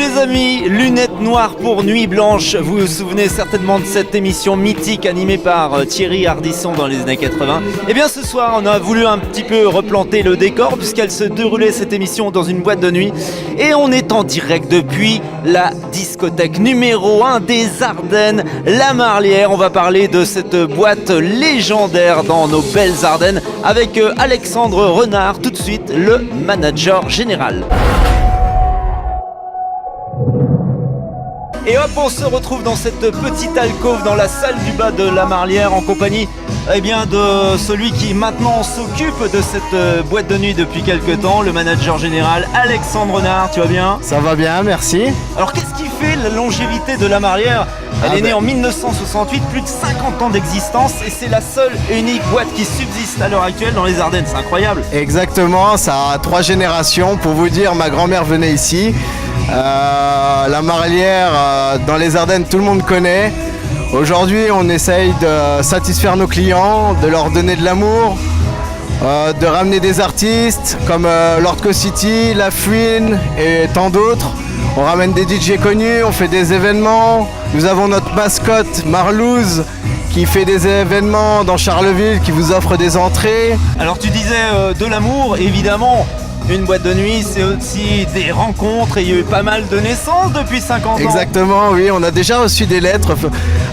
les amis, lunettes noires pour nuit blanche. Vous vous souvenez certainement de cette émission mythique animée par Thierry Ardisson dans les années 80. Et bien ce soir, on a voulu un petit peu replanter le décor puisqu'elle se déroulait cette émission dans une boîte de nuit. Et on est en direct depuis la discothèque numéro 1 des Ardennes, La Marlière. On va parler de cette boîte légendaire dans nos belles Ardennes avec Alexandre Renard, tout de suite le manager général. Et hop, on se retrouve dans cette petite alcôve dans la salle du bas de La Marlière en compagnie de celui qui maintenant s'occupe de cette boîte de nuit depuis quelques temps, le manager général Alexandre Renard. Tu vas bien? Ça va bien, merci. Alors qu'est-ce qui fait la longévité de La Marlière? Elle est née en 1968, plus de 50 ans d'existence et c'est la seule et unique boîte qui subsiste à l'heure actuelle dans les Ardennes, c'est incroyable. Exactement, ça a 3 générations. Pour vous dire, ma grand-mère venait ici. La Marlière, dans les Ardennes, tout le monde connaît. Aujourd'hui, on essaye de satisfaire nos clients, de leur donner de l'amour, de ramener des artistes comme Lord Co-City, La Fouine et tant d'autres. On ramène des DJ connus, on fait des événements. Nous avons notre mascotte Marlouse qui fait des événements dans Charleville, qui vous offre des entrées. Alors tu disais de l'amour, évidemment. Une boîte de nuit, c'est aussi des rencontres et il y a eu pas mal de naissances depuis 50 ans. Exactement, oui, on a déjà reçu des lettres.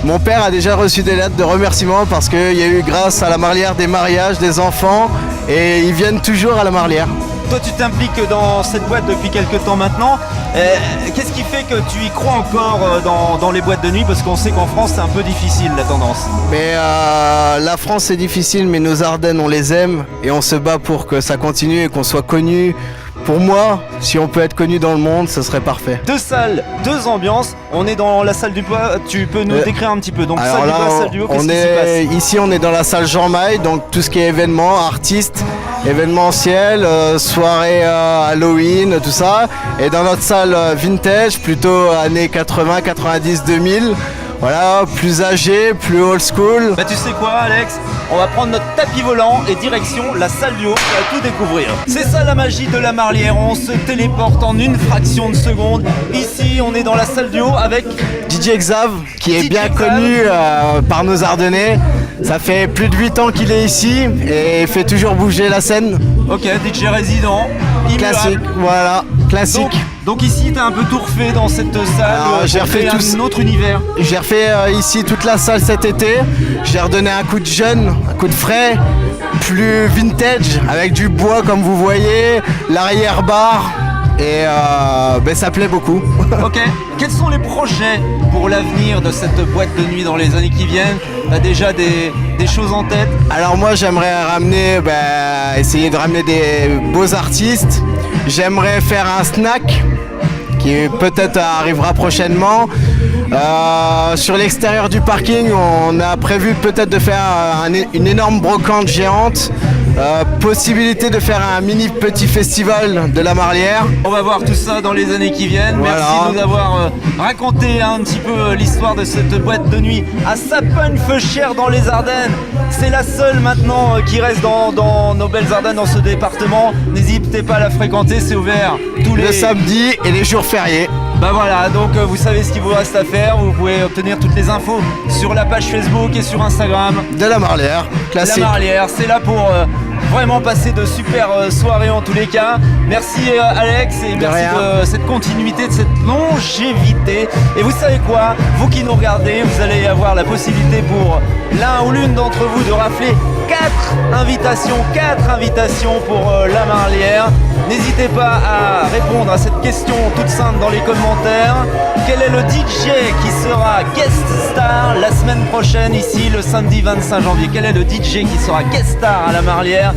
Mon père a déjà reçu des lettres de remerciement parce qu'il y a eu, grâce à La Marlière, des mariages, des enfants et ils viennent toujours à La Marlière. Toi, tu t'impliques dans cette boîte depuis quelques temps maintenant. Qu'est-ce qui fait que tu y crois encore dans les boîtes de nuit? Parce qu'on sait qu'en France, c'est un peu difficile, la tendance. Mais la France, c'est difficile, mais nos Ardennes, on les aime et on se bat pour que ça continue et qu'on soit connu. Pour moi, si on peut être connu dans le monde, ce serait parfait. 2 salles, 2 ambiances. On est dans la salle du bas. Tu peux nous décrire un petit peu. Donc alors salle là, du bas, salle du haut. Qu'est-ce qui s'y passe? Ici, on est dans la salle Jean Maille, donc tout ce qui est événements, artistes, événementiel, soirée Halloween, tout ça. Et dans notre salle vintage, plutôt années 80, 90, 2000. Voilà, plus âgé, plus old school. Bah tu sais quoi Alex, on va prendre notre tapis volant et direction la salle du haut, on va tout découvrir. C'est ça la magie de La Marlière, on se téléporte en une fraction de seconde. Ici on est dans la salle du haut avec DJ Xav, qui est DJ bien Xav. connu par nos Ardennais. Ça fait plus de 8 ans qu'il est ici et fait toujours bouger la scène. Ok, DJ résident, immuable. Classique, voilà, classique. Donc ici t'as un peu tout refait dans cette salle, j'ai refait un autre univers. J'ai refait ici toute la salle cet été. J'ai redonné un coup de jeune, un coup de frais, plus vintage, avec du bois comme vous voyez, l'arrière-bar. Et ça plaît beaucoup. Ok, quels sont les projets pour l'avenir de cette boîte de nuit dans les années qui viennent? T'as déjà des choses en tête? Alors moi j'aimerais essayer de ramener des beaux artistes. J'aimerais faire un snack qui peut-être arrivera prochainement. Sur l'extérieur du parking, on a prévu peut-être de faire une énorme brocante géante. Possibilité de faire un mini petit festival de La Marlière. On va voir tout ça dans les années qui viennent. Voilà. Merci de nous avoir raconté un petit peu l'histoire de cette boîte de nuit à Sappenfeuchères dans les Ardennes. C'est la seule maintenant qui reste dans nos belles Ardennes, dans ce département. N'hésitez pas à la fréquenter, c'est ouvert tous les Le samedi et les jours fériés. Bah voilà, donc vous savez ce qu'il vous reste à faire. Vous pouvez obtenir toutes les infos sur la page Facebook et sur Instagram. De La Marlière, classique. La Marlière, c'est là pour vraiment passer de super soirées en tous les cas. Merci Alex et merci de cette continuité, de cette longévité. Et vous savez quoi, vous qui nous regardez, vous allez avoir la possibilité pour l'un ou l'une d'entre vous de rafler 4 invitations pour La Marlière. N'hésitez pas à répondre à cette question toute simple dans les commentaires. Quel est le DJ qui sera guest star la semaine prochaine ici le samedi 25 janvier? Quel est le DJ qui sera guest star à La Marlière?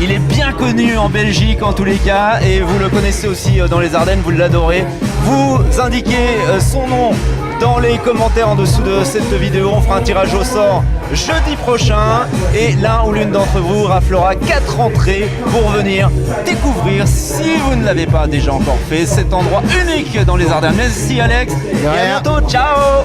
Il est bien connu en Belgique en tous les cas et vous le connaissez aussi dans les Ardennes, vous l'adorez. Vous indiquez son nom dans les commentaires en dessous de cette vidéo. On fera un tirage au sort jeudi prochain et l'un ou l'une d'entre vous raflera 4 entrées pour venir découvrir, si vous ne l'avez pas déjà encore fait, cet endroit unique dans les Ardennes. Merci Alex et à bientôt, ciao.